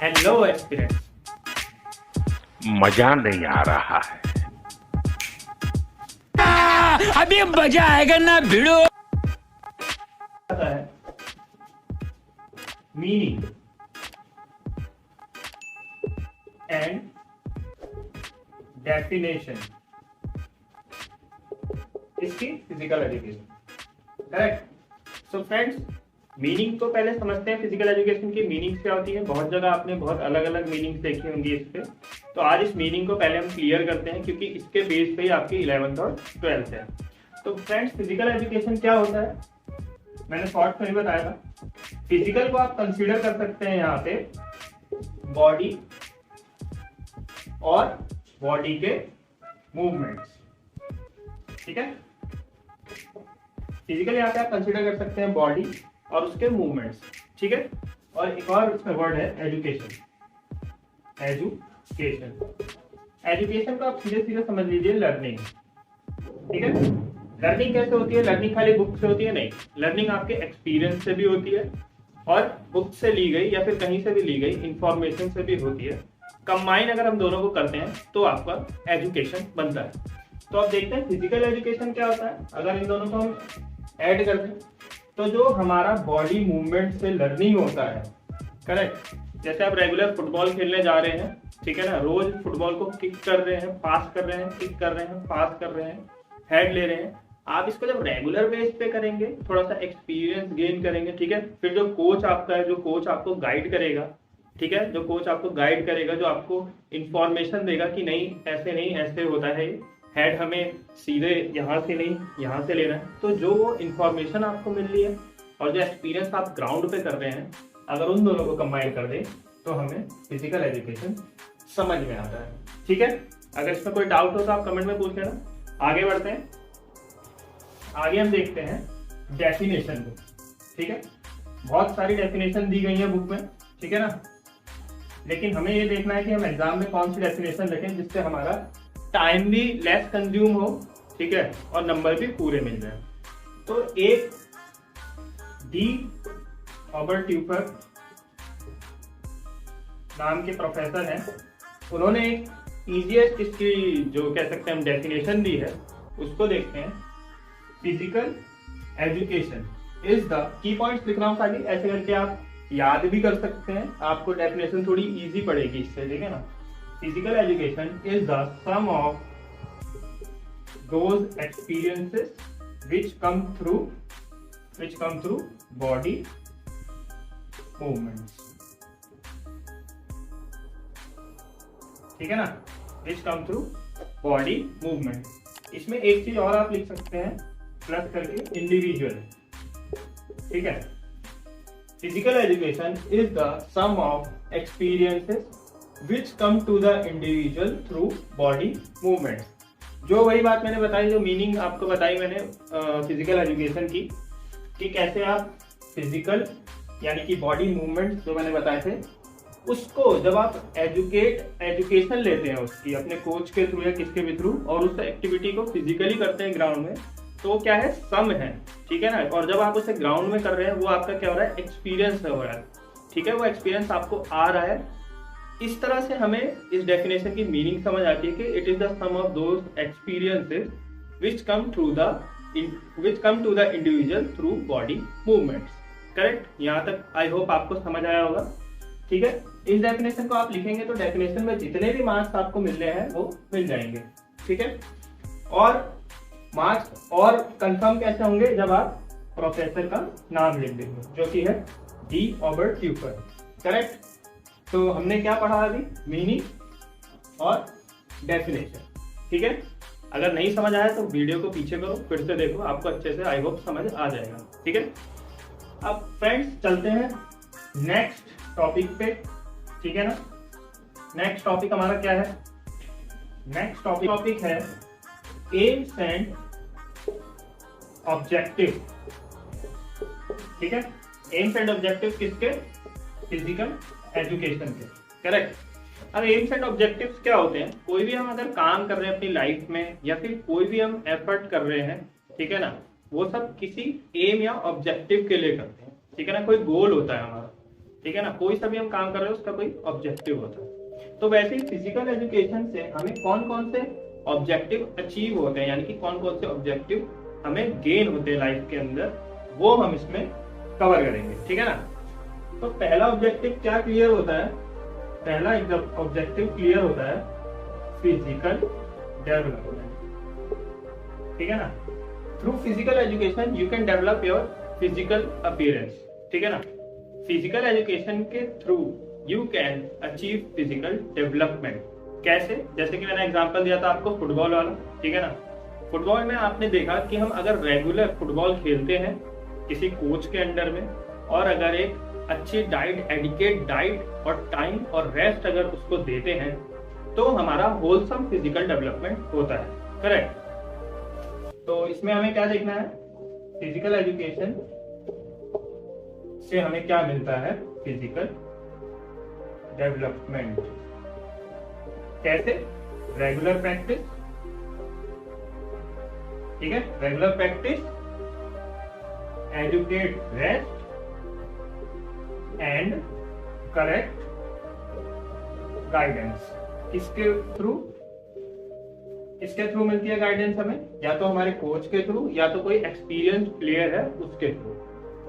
Hello aspirants. मजा नहीं आ रहा है। अभी मजा आएगा ना भिड़ो। आता है मीनिंग एंड डेफिनेशन इसकी physical education. Correct. So friends, meaning तो पहले समझते हैं फिजिकल एजुकेशन की मीनिंग क्या होती है। बहुत जगह आपने बहुत अलग अलग मीनिंग देखी होंगी इस पे, तो आज इस मीनिंग को पहले हम क्लियर करते हैं क्योंकि इसके बेस पे ही आपकी 11th और 12th है। तो फ्रेंड्स, फिजिकल एजुकेशन क्या होता है मैंने शॉर्ट में ही बताया था। फिजिकल को आप कंसीडर कर सकते हैं यहाँ पे बॉडी और बॉडी के मूवमेंट्स। ठीक है, फिजिकल यहाँ पे आप कंसीडर कर सकते हैं बॉडी और उसके मूवमेंट्स। ठीक है, और एक और इसमें वर्ड है एजुकेशन। एजुकेशन को आप सीधे सीधे समझ लीजिए लर्निंग। ठीक है, लर्निंग कैसे होती है? लर्निंग खाली बुक से होती है? नहीं, लर्निंग आपके एक्सपीरियंस से भी होती है और बुक से ली गई या फिर कहीं से भी ली गई इंफॉर्मेशन से भी होती है। कंबाइन अगर हम दोनों को करते हैं तो आपका एजुकेशन बनता है। तो आप देखते हैं फिजिकल एजुकेशन क्या होता है। अगर इन दोनों को हम ऐड कर दें तो जो हमारा बॉडी मूवमेंट से लर्निंग होता है, करेक्ट। जैसे आप रेगुलर फुटबॉल खेलने जा रहे हैं, ठीक है ना, रोज फुटबॉल को किक कर रहे हैं, पास कर रहे हैं, किक कर रहे हैं, पास कर रहे हैं, हेड ले रहे हैं। आप इसको जब रेगुलर बेस पे करेंगे, थोड़ा सा एक्सपीरियंस गेन करेंगे, ठीक है, फिर जो कोच आपका है, जो कोच आपको गाइड करेगा, ठीक है, जो कोच आपको गाइड करेगा, जो आपको इंफॉर्मेशन देगा कि नहीं ऐसे नहीं ऐसे होता है, हेड हमें सीधे यहाँ से नहीं यहाँ से लेना है। तो जो वो इंफॉर्मेशन आपको मिल रही है और जो एक्सपीरियंस आप ग्राउंड पे कर रहे हैं, अगर उन दोनों को कंबाइन कर दें तो हमें फिजिकल एजुकेशन समझ में आता है। ठीक है, अगर इसमें कोई डाउट हो तो आप कमेंट में पूछ लेना। आगे बढ़ते हैं, आगे हम देखते हैं डेफिनेशन को। ठीक है, बहुत सारी डेफिनेशन दी गई है बुक में, ठीक है ना, लेकिन हमें ये देखना है कि हम एग्जाम में कौन सी डेफिनेशन लिखें जिससे हमारा टाइम भी लेस कंज्यूम हो, ठीक है, और नंबर भी पूरे मिल जाए। तो एक डी ऑबरट्यूफर नाम के प्रोफेसर हैं, उन्होंने एक इजीएस्ट इसकी जो कह सकते हैं हम डेफिनेशन दी है, उसको देखते हैं। Physical education is the key points लिख रहा हूं खाली, ऐसे करके आप याद भी कर सकते हैं, आपको डेफिनेशन थोड़ी इजी पड़ेगी इससे, ठीक है ना। Physical education is the sum of those experiences which come through body movements। ठीक है ना, which come through body movement। इसमें एक चीज और आप लिख सकते हैं प्लस करके, इंडिविजुअल। ठीक है, physical education is the sum of experiences which come to the individual through body movements। जो वही बात मैंने बताई, जो मीनिंग आपको बताई मैंने फिजिकल एजुकेशन की, कि कैसे आप फिजिकल यानी कि बॉडी मूवमेंट जो मैंने बताए थे, उसको जब आप एजुकेशन लेते हैं उसकी अपने कोच के थ्रू या किसके भी थ्रू, और उस एक्टिविटी को फिजिकली करते हैं ग्राउंड में, तो क्या है, सम है। ठीक है ना, और जब आप उसे ग्राउंड में कर रहे हैं, वो आपका क्या हो रहा है, एक्सपीरियंस हो रहा है। ठीक है, वो एक्सपीरियंस आपको आ रहा है। इस तरह से हमें इस डेफिनेशन की मीनिंग समझ आती है कि it is the sum of those experiences which come to the individual through body movements। Correct, यहाँ तक आई होप आपको समझ आया होगा। ठीक है, इस डेफिनेशन को आप लिखेंगे तो डेफिनेशन में जितने भी मार्क्स आपको मिल रहे हैं वो मिल जाएंगे। ठीक है, और मार्क्स और कंफर्म कैसे होंगे, जब आप प्रोफेसर का नाम लिख देंगे, जो कि है डी ऑबरट्यूफर। करेक्ट, तो हमने क्या पढ़ा अभी, मीनिंग और डेफिनेशन। ठीक है, अगर नहीं समझ आया तो वीडियो को पीछे करो, फिर से देखो, आपको अच्छे से आई होप समझ आ जाएगा। ठीक है, अब फ्रेंड्स चलते हैं नेक्स्ट टॉपिक पे। ठीक है ना, नेक्स्ट टॉपिक हमारा क्या है, नेक्स्ट टॉपिक है एम्स एंड ऑब्जेक्टिव। ठीक है, एम्स एंड ऑब्जेक्टिव किसके, फिजिकल एजुकेशन के। करेक्ट, अब एम्स एंड ऑब्जेक्टिव्स क्या होते हैं, कोई भी हम अगर काम कर रहे हैं अपनी लाइफ में या फिर कोई भी हम एफर्ट कर रहे हैं, ठीक है ना, वो सब किसी एम या ऑब्जेक्टिव के लिए करते हैं। ठीक है ना, कोई गोल होता है हमारा। ठीक है ना, कोई सा भी हम काम कर रहे हैं उसका कोई ऑब्जेक्टिव होता है। तो वैसे ही फिजिकल एजुकेशन से हमें कौन कौन से ऑब्जेक्टिव अचीव होते हैं, यानी कि कौन कौन से ऑब्जेक्टिव हमें गेन होते हैं लाइफ के अंदर, वो हम इसमें कवर करेंगे, ठीक है ना। तो पहला ऑब्जेक्टिव क्या क्लियर होता है, पहला ऑब्जेक्टिव क्लियर होता है फिजिकल डेवलपमेंट, ठीक है ना। Through physical education you can develop your physical appearance, ठीक है ना। फिजिकल एजुकेशन के through you can achieve physical development. कैसे, जैसे कि मैंने एग्जांपल दिया था आपको फुटबॉल वाला, ठीक है ना। फुटबॉल में आपने देखा कि हम अगर रेगुलर फुटबॉल खेलते हैं किसी कोच के अंडर में, और अगर एक अच्छी डाइट, एडिकेट डाइट और टाइम और रेस्ट अगर उसको देते हैं, तो हमारा होलसम फिजिकल डेवलपमेंट होता है, करेक्ट। तो इसमें हमें क्या देखना है, फिजिकल एजुकेशन से हमें क्या मिलता है, फिजिकल डेवलपमेंट। कैसे, रेगुलर प्रैक्टिस, ठीक है, regular practice, educate rest and correct guidance. इसके थ्रू मिलती है गाइडेंस हमें, या तो हमारे कोच के थ्रू, या तो कोई एक्सपीरियंस प्लेयर है उसके थ्रू।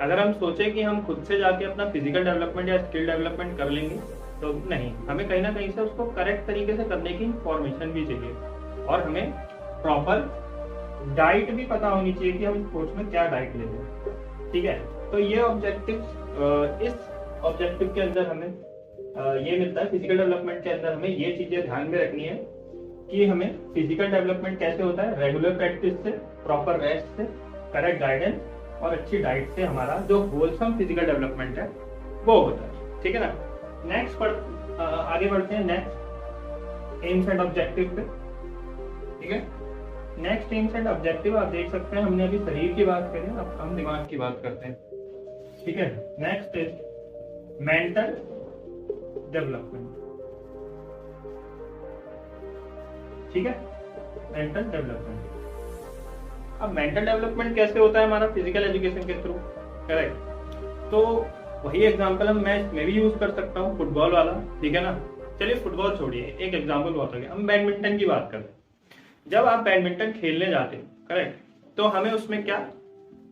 अगर हम सोचे कि हम खुद से जाके अपना फिजिकल डेवलपमेंट या स्किल डेवलपमेंट कर लेंगे, तो नहीं, हमें कहीं ना कहीं से उसको करेक्ट तरीके से करने की इंफॉर्मेशन भी चाहिए, और हमें प्रॉपर डाइट भी पता होनी चाहिए कि हम इस कोर्स में क्या डाइट ले रहे हैं, ठीक है। तो ये ऑब्जेक्टिव, इस ऑब्जेक्टिव के अंदर हमें ये मिलता है, फिजिकल डेवलपमेंट के अंदर हमें ये चीजें ध्यान में रखनी है कि हमें फिजिकल डेवलपमेंट कैसे होता है, रेगुलर प्रैक्टिस से, प्रॉपर रेस्ट से, करेक्ट गाइडेंस और अच्छी डाइट से हमारा जो होलसम फिजिकल डेवलपमेंट है वो होता है, ठीक है ना। नेक्स्ट आगे बढ़ते हैं नेक्स्ट एम्स एंड ऑब्जेक्टिव पे, ठीक है। नेक्स्ट एम्स एंड ऑब्जेक्टिव आप देख सकते हैं, हमने अभी शरीर की बात करी, अब हम दिमाग की बात करते हैं, ठीक है। नेक्स्ट इज मेंटल डेवलपमेंट, ठीक है, मेंटल डेवलपमेंट। अब मेंटल डेवलपमेंट कैसे होता है हमारा फिजिकल एजुकेशन के थ्रू, करेक्ट। तो वही एग्जांपल हम मैं भी यूज कर सकता हूँ, फुटबॉल वाला, ठीक है ना। चलिए फुटबॉल छोड़िए, एक एग्जांपल बहुत हो गया, हम बैडमिंटन की बात करते हैं। जब आप बैडमिंटन खेलने जाते हैं, करेक्ट, तो हमें उसमें क्या,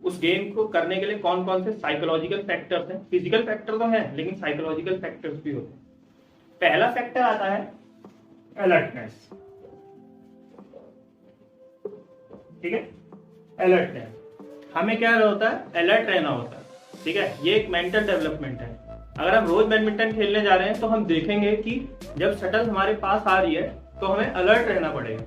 उस गेम को करने के लिए कौन कौन से साइकोलॉजिकल फैक्टर्स हैं, फिजिकल फैक्टर तो हैं लेकिन साइकोलॉजिकल फैक्टर्स भी होते हैं। पहला फैक्टर आता है अलर्टनेस, ठीक है, अलर्टनेस। हमें क्या होता है, अलर्ट रहना होता है, ठीक है। ये एक मेंटल डेवलपमेंट है। अगर हम रोज बैडमिंटन खेलने जा रहे हैं तो हम देखेंगे कि जब शटल हमारे पास आ रही है तो हमें अलर्ट रहना पड़ेगा।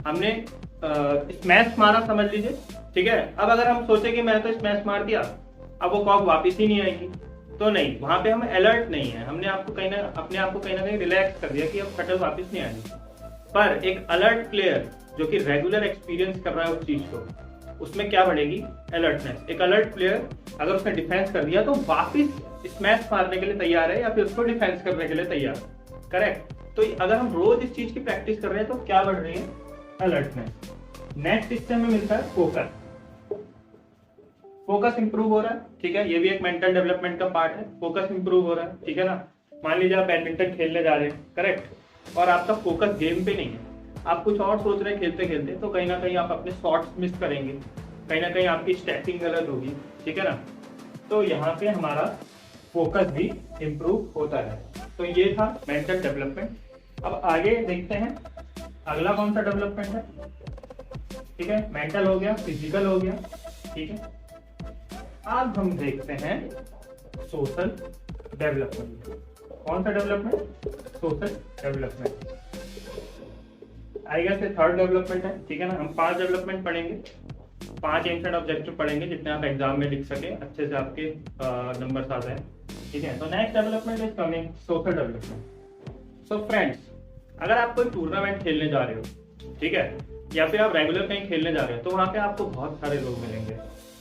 हमने स्मैश मारा समझ लीजिए, ठीक है। अब अगर हम सोचे कि मैं तो स्मैश मार दिया, अब वो कॉक वापस ही नहीं आएगी, तो नहीं, वहां पे हम अलर्ट नहीं है, हमने अपने आप को कहीं ना कहीं रिलैक्स कर दिया कि अब शटल वापस नहीं आएगी। पर एक अलर्ट प्लेयर जो कि रेगुलर एक्सपीरियंस कर रहा है उस चीज को, उसमें क्या बढ़ेगी, अलर्टनेस। एक अलर्ट प्लेयर अगर उसने डिफेंस कर दिया तो वापस स्मैश मारने के लिए तैयार है, या फिर उसको डिफेंस करने के लिए तैयार है, करेक्ट। तो अगर हम रोज इस चीज की प्रैक्टिस कर रहे हैं तो क्या बढ़ रही है, अलर्टनेस। नेक्स्ट इससे हमें मिलता है फोकस, फोकस इंप्रूव हो रहा है, ठीक है। ये भी एक मेंटल डेवलपमेंट का पार्ट है, फोकस इंप्रूव हो रहा है, ठीक है ना। मान लीजिए आप बैडमिंटन खेलने जा रहे हैं, करेक्ट, और आपका फोकस गेम पे नहीं है, आप कुछ और सोच रहे हैं खेलते खेलते, तो कहीं ना कहीं आप अपने शॉट्स मिस करेंगे, कहीं ना कहीं आपकी स्टैटिंग गलत होगी, ठीक है ना। तो यहाँ पे हमारा फोकस भी इम्प्रूव होता है। तो ये था मेंटल डेवलपमेंट। अब आगे देखते हैं अगला कौन सा डेवलपमेंट है, ठीक है। मेंटल हो गया, फिजिकल हो गया, ठीक है। अब हम देखते हैं सोशल डेवलपमेंट। कौन सा development, social development. I guess third development है, ठीक है ना। हम 5 डेवलपमेंट पढ़ेंगे, 5 एम्स एंड ऑब्जेक्टिव पढ़ेंगे, जितने आप एग्जाम में लिख सके, अच्छे से आपके नंबर आ जाए, ठीक है। तो next development is coming social development. So friends, अगर आप कोई टूर्नामेंट खेलने जा रहे हो, ठीक है, या फिर आप रेगुलर कहीं खेलने जा रहे हो, तो वहां पे आपको बहुत सारे लोग मिलेंगे,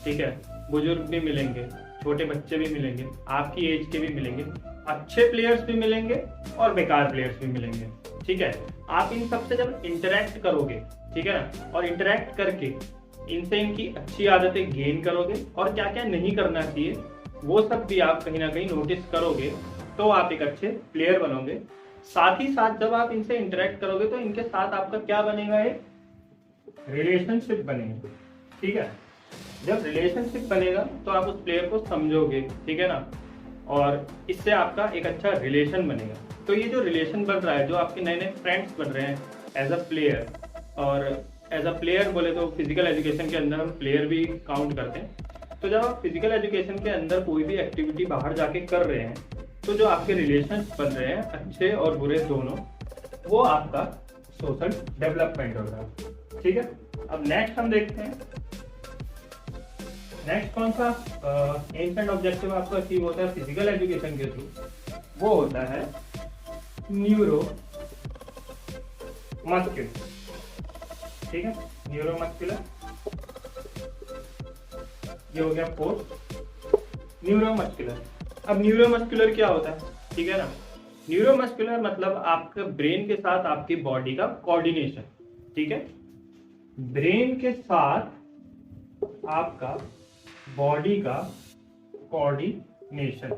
ठीक है। बुजुर्ग भी मिलेंगे, छोटे बच्चे भी मिलेंगे, आपकी एज के भी मिलेंगे, अच्छे प्लेयर्स भी मिलेंगे और बेकार प्लेयर्स भी मिलेंगे, ठीक है। आप इन सबसे जब इंटरेक्ट करोगे, ठीक है ना, और इंटरेक्ट करके इनसे इनकी अच्छी आदतें गेन करोगे और क्या क्या नहीं करना चाहिए वो सब भी आप कहीं ना कहीं नोटिस करोगे तो आप एक अच्छे प्लेयर बनोगे। साथ ही साथ जब आप इनसे इंटरेक्ट करोगे तो इनके साथ आपका क्या बनेगा, एक रिलेशनशिप बनेगा। ठीक है, जब रिलेशनशिप बनेगा तो आप उस प्लेयर को समझोगे, ठीक है ना, और इससे आपका एक अच्छा रिलेशन बनेगा। तो ये जो रिलेशन बन रहा है, जो आपके नए नए फ्रेंड्स बन रहे हैं एज अ प्लेयर, और एज अ प्लेयर बोले तो फिजिकल एजुकेशन के अंदर हम प्लेयर भी काउंट करते हैं। तो जब आप फिजिकल एजुकेशन के अंदर कोई भी एक्टिविटी बाहर जाके कर रहे हैं तो जो आपके रिलेशन बन रहे हैं अच्छे और बुरे दोनों, वो आपका सोशल डेवलपमेंट होगा। ठीक है, अब नेक्स्ट हम देखते हैं, नेक्स्ट कौन सा एम्स एंड ऑब्जेक्टिव आपका अचीव होता है फिजिकल एजुकेशन के थ्रू, वो होता है न्यूरो मस्कुलर। ठीक है, न्यूरो मस्कुलर, ये हो गया फोर्थ न्यूरो मस्कुलर। अब न्यूरो मस्कुलर क्या होता है, ठीक है ना, न्यूरो मस्कुलर मतलब आपके ब्रेन के साथ आपकी बॉडी का कोऑर्डिनेशन। ठीक है, ब्रेन के साथ आपका बॉडी का कोऑर्डिनेशन।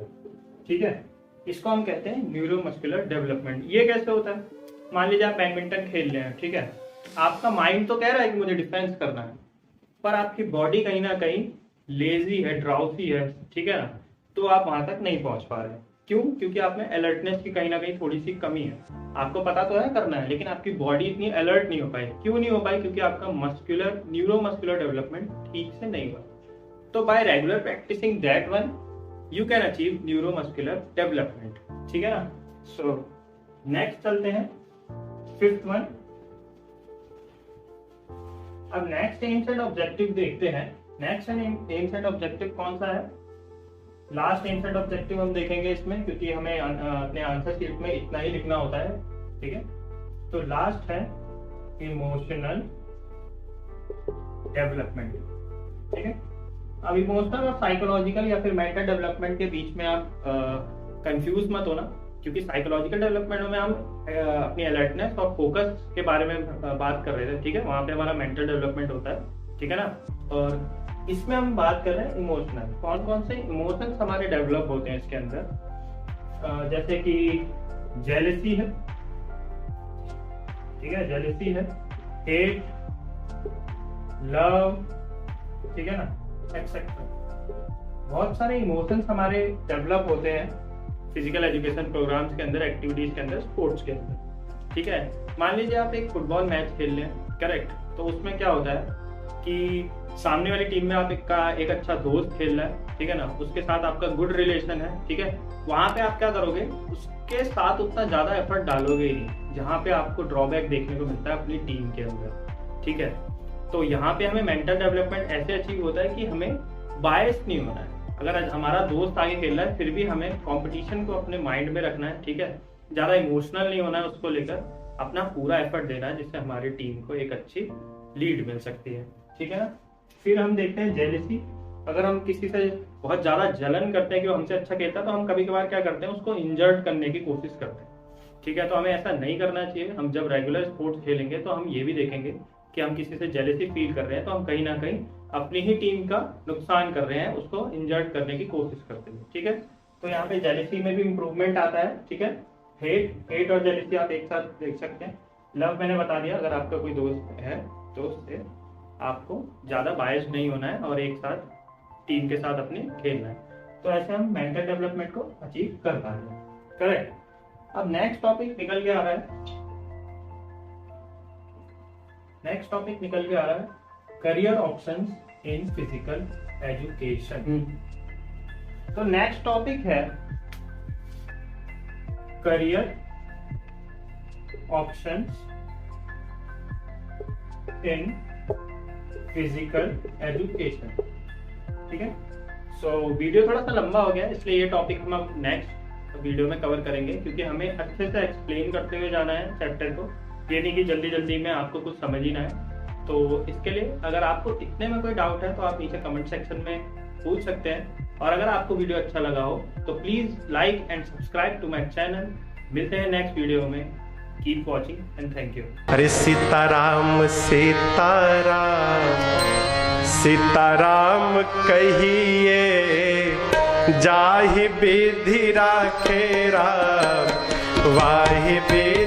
ठीक है, इसको हम कहते हैं न्यूरो मस्कुलर डेवलपमेंट। ये कैसे होता है, मान लीजिए आप बैडमिंटन खेल रहे हैं, ठीक है, आपका माइंड तो कह रहा है कि मुझे डिफेंस करना है, पर आपकी बॉडी कहीं ना कहीं लेजी है, ड्राउसी है, ठीक है ना, तो आप वहां तक नहीं पहुंच पा रहे। क्यों? क्योंकि आप में अलर्टनेस की कहीं ना कहीं थोड़ी सी कमी है। आपको पता तो है करना है, लेकिन आपकी बॉडी इतनी अलर्ट नहीं हो पाई। क्यों नहीं हो पाई? क्योंकि आपका मस्कुलर न्यूरो मस्कुलर डेवलपमेंट ठीक से नहीं हुआ। तो by regular practising that one you can achieve neuromuscular development. ठीक है ना। सो नेक्स्ट चलते हैं, फिफ्थ वन। अब नेक्स्ट एम्स एंड ऑब्जेक्टिव देखते हैं। नेक्स्ट एम्स एंड ऑब्जेक्टिव कौन सा है? लास्ट एम्स एंड ऑब्जेक्टिव हम देखेंगे इसमें, क्योंकि हमें अपने आंसर शीट में इतना ही लिखना होता है। ठीक है, तो लास्ट है इमोशनल डेवलपमेंट। ठीक है, अब इमोशनल और साइकोलॉजिकल या फिर मेंटल डेवलपमेंट के बीच में आप कंफ्यूज मत होना, क्योंकि साइकोलॉजिकल डेवलपमेंट में हम अपनी अलर्टनेस और फोकस के बारे में बात कर रहे थे। ठीक है, वहां पे हमारा मेंटल डेवलपमेंट होता है। ठीक है ना, और इसमें हम बात कर रहे हैं इमोशनल। कौन कौन से इमोशंस हमारे डेवलप होते हैं इसके अंदर, जैसे कि जेलसी है, ठीक है, जेलसी है, हेट, लव, ठीक है ना, एक्सेट्रा। बहुत सारे इमोशंस हमारे डेवलप होते हैं फिजिकल एजुकेशन प्रोग्राम्स के अंदर, एक्टिविटीज के अंदर, स्पोर्ट्स के अंदर। ठीक है, मान लीजिए आप एक फुटबॉल मैच खेल लें, करेक्ट, तो उसमें क्या होता है कि सामने वाली टीम में आप एक अच्छा दोस्त खेल रहा है, ठीक है ना, उसके साथ आपका गुड रिलेशन है। ठीक है, वहां पे आप क्या करोगे, उसके साथ उतना ज्यादा एफर्ट डालोगे ही नहीं जहाँ पे आपको ड्रॉबैक देखने को मिलता है अपनी टीम के अंदर। ठीक है, तो यहाँ पे हमें मेंटल डेवलपमेंट ऐसे अचीव होता है कि हमें बायस नहीं होना है। अगर हमारा दोस्त आगे खेल रहा है फिर भी हमें कंपटीशन को अपने माइंड में रखना है। ठीक है, ज्यादा इमोशनल नहीं होना है उसको लेकर, अपना पूरा एफर्ट देना है, जिससे हमारी टीम को एक अच्छी लीड मिल सकती है। ठीक है ना। फिर हम देखते हैं जेलसी। अगर हम किसी से बहुत ज्यादा जलन करते हैं कि वो हमसे अच्छा खेलता है, तो हम कभी कभार क्या करते हैं, उसको इंजर्ड करने की कोशिश करते हैं। ठीक है, तो हमें ऐसा नहीं करना चाहिए। हम जब रेगुलर स्पोर्ट्स खेलेंगे तो हम ये भी देखेंगे कि हम किसी से जेलसी फील कर रहे हैं तो हम कहीं ना कहीं अपनी ही टीम का नुकसान कर रहे हैं, उसको इंजर्ड करने की कोशिश करते हैं। ठीक है, तो यहाँ पे जेलसी में भी इंप्रूवमेंट आता है। ठीक है, हेट और जेलसी आप एक साथ देख सकते हैं। लव मैंने बता दिया, अगर आपका कोई दोस्त है तो उससे आपको ज्यादा बायस नहीं होना है और एक साथ टीम के साथ अपने खेलना है। तो ऐसे हम मेंटल डेवलपमेंट को अचीव कर पा रहे हैं। करेक्ट। अब नेक्स्ट टॉपिक निकल के आ रहा है, career options in physical education. तो नेक्स्ट टॉपिक है career options in physical education. ठीक है, सो वीडियो थोड़ा सा लंबा हो गया, इसलिए ये टॉपिक हम अब नेक्स्ट वीडियो में कवर करेंगे, क्योंकि हमें अच्छे से एक्सप्लेन करते हुए जाना है चैप्टर को। ये नहीं कि जल्दी जल्दी में आपको कुछ समझ ही ना है। तो इसके लिए अगर आपको इतने में कोई डाउट है तो आप नीचे कमेंट सेक्शन में पूछ सकते हैं। और अगर आपको वीडियो अच्छा लगा हो तो please like and subscribe to my channel. मिलते हैं नेक्स्ट वीडियो में। Keep watching and thank you. अरे सीताराम सीताराम सीताराम कहिए जाहि विधि राखे राम वाहि विधि